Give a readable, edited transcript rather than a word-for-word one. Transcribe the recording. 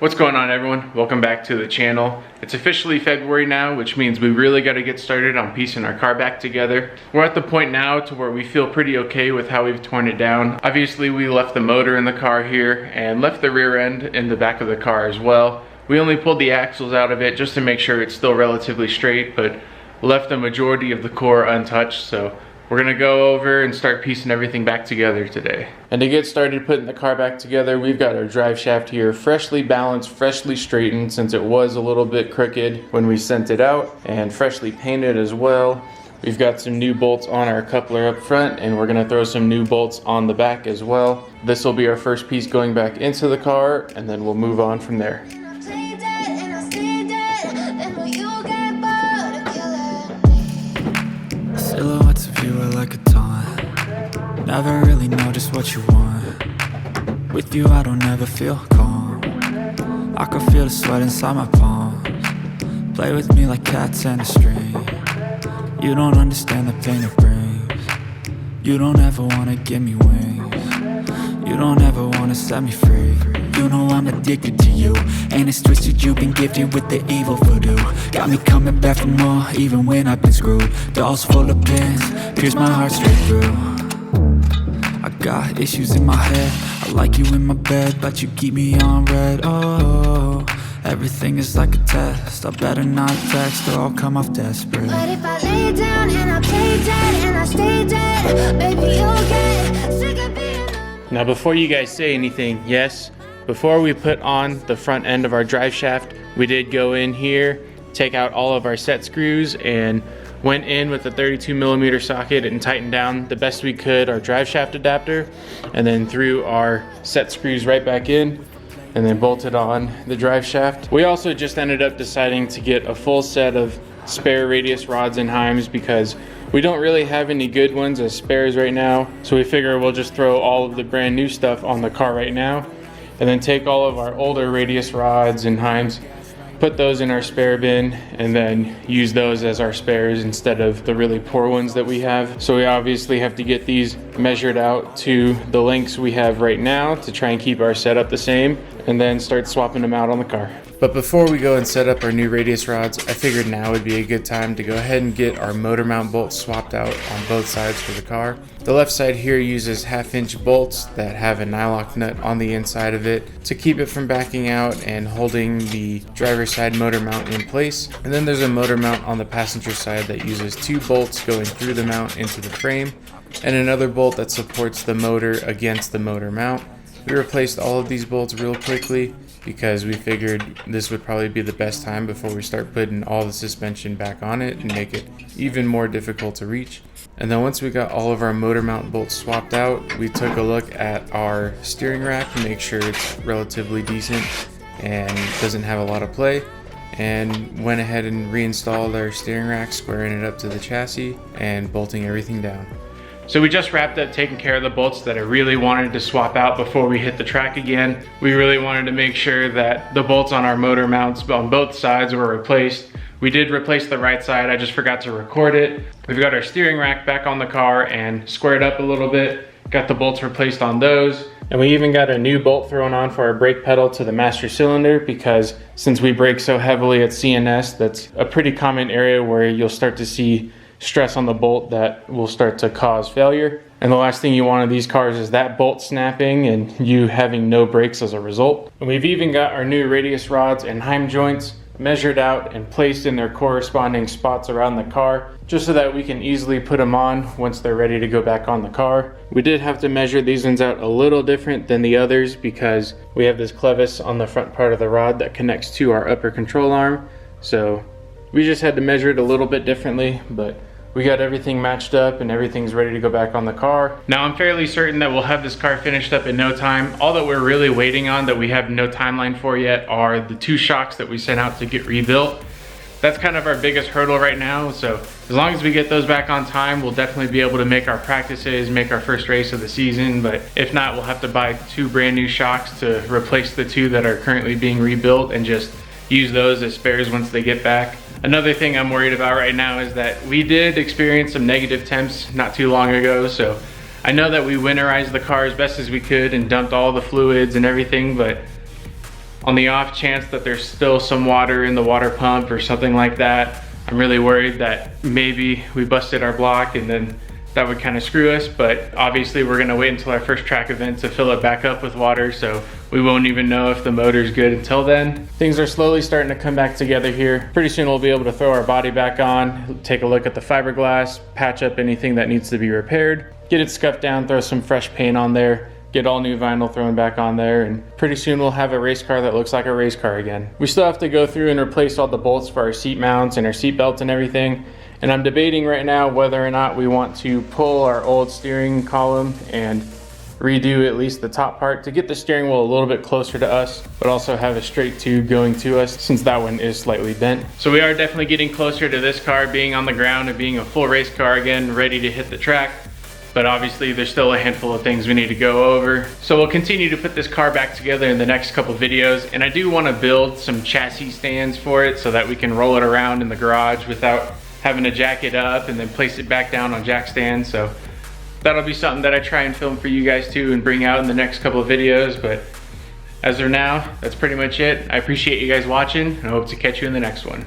What's going on, everyone? Welcome back to the channel. It's officially February now, which means we really got to get started on piecing our car back together. We're at the point now to where we feel pretty okay with how we've torn it down. Obviously, we left the motor in the car here and left the rear end in the back of the car as well. We only pulled the axles out of it just to make sure it's still relatively straight, but left the majority of the core untouched, so we're gonna go over and start piecing everything back together today. And to get started putting the car back together, we've got our drive shaft here freshly balanced, freshly straightened since it was a little bit crooked when we sent it out, and freshly painted as well. We've got some new bolts on our coupler up front, and we're gonna throw some new bolts on the back as well. This will be our first piece going back into the car, and then we'll move on from there. Silhouettes of you are like a taunt. Never really know just what you want. With you I don't ever feel calm. I can feel the sweat inside my palms. Play with me like cats and a string. You don't understand the pain it brings. You don't ever wanna give me wings. You don't ever wanna set me free. You know I'm addicted to you, and it's twisted, you've been gifted with the evil voodoo. Got me coming back for more, even when I've been screwed. Dolls full of pins, pierce my heart straight through. I got issues in my head, I like you in my bed, but you keep me on red. Oh, everything is like a test, I better not text or I'll come off desperate. But if I lay down and I play dead and I stay dead, baby you'll get sick of being alone. Now before you guys say anything, yes, before we put on the front end of our drive shaft, we did go in here, take out all of our set screws, and went in with a 32mm socket and tightened down the best we could our drive shaft adapter, and then threw our set screws right back in and then bolted on the drive shaft. We also just ended up deciding to get a full set of spare radius rods and heims because we don't really have any good ones as spares right now, so we figure we'll just throw all of the brand new stuff on the car right now, and then take all of our older radius rods and heims, put those in our spare bin, and then use those as our spares instead of the really poor ones that we have. So we obviously have to get these measured out to the lengths we have right now to try and keep our setup the same, and then start swapping them out on the car. But before we go and set up our new radius rods, I figured now would be a good time to go ahead and get our motor mount bolts swapped out on both sides for the car. The left side here uses 1/2" bolts that have a nylock nut on the inside of it to keep it from backing out and holding the driver's side motor mount in place. And then there's a motor mount on the passenger side that uses 2 bolts going through the mount into the frame, and another bolt that supports the motor against the motor mount. We replaced all of these bolts real quickly because we figured this would probably be the best time before we start putting all the suspension back on it and make it even more difficult to reach. And then once we got all of our motor mount bolts swapped out, we took a look at our steering rack to make sure it's relatively decent and doesn't have a lot of play, and went ahead and reinstalled our steering rack, squaring it up to the chassis and bolting everything down. So we just wrapped up taking care of the bolts that I really wanted to swap out before we hit the track again. We really wanted to make sure that the bolts on our motor mounts on both sides were replaced. We did replace the right side, I just forgot to record it. We've got our steering rack back on the car and squared up a little bit, got the bolts replaced on those. And we even got a new bolt thrown on for our brake pedal to the master cylinder, because since we brake so heavily at CNS, that's a pretty common area where you'll start to see stress on the bolt that will start to cause failure. And the last thing you want of these cars is that bolt snapping and you having no brakes as a result. And we've even got our new radius rods and heim joints measured out and placed in their corresponding spots around the car, just so that we can easily put them on once they're ready to go back on the car. We did have to measure these ones out a little different than the others because we have this clevis on the front part of the rod that connects to our upper control arm. So we just had to measure it a little bit differently, but we got everything matched up and everything's ready to go back on the car. Now I'm fairly certain that we'll have this car finished up in no time. All that we're really waiting on that we have no timeline for yet are the 2 shocks that we sent out to get rebuilt. That's kind of our biggest hurdle right now, so as long as we get those back on time, we'll definitely be able to make our practices, make our first race of the season. But if not, we'll have to buy 2 brand new shocks to replace the 2 that are currently being rebuilt and just use those as spares once they get back. Another thing I'm worried about right now is that we did experience some negative temps not too long ago, so I know that we winterized the car as best as we could and dumped all the fluids and everything, but On the off chance that there's still some water in the water pump or something like that, I'm really worried that maybe we busted our block and then that would kind of screw us, but obviously we're gonna wait until our first track event to fill it back up with water, so we won't even know if the motor's good until then. Things are slowly starting to come back together here. Pretty soon we'll be able to throw our body back on, take a look at the fiberglass, patch up anything that needs to be repaired, get it scuffed down, throw some fresh paint on there, get all new vinyl thrown back on there, and pretty soon we'll have a race car that looks like a race car again. We still have to go through and replace all the bolts for our seat mounts and our seat belts and everything, and I'm debating right now whether or not we want to pull our old steering column and redo at least the top part to get the steering wheel a little bit closer to us, but also have a straight tube going to us since that one is slightly bent. So we are definitely getting closer to this car being on the ground and being a full race car again, ready to hit the track. But obviously there's still a handful of things we need to go over. So we'll continue to put this car back together in the next couple videos, and I do want to build some chassis stands for it so that we can roll it around in the garage without having to jack it up and then place it back down on jack stands. So that'll be something that I try and film for you guys too and bring out in the next couple of videos. But as of now, that's pretty much it. I appreciate you guys watching and I hope to catch you in the next one.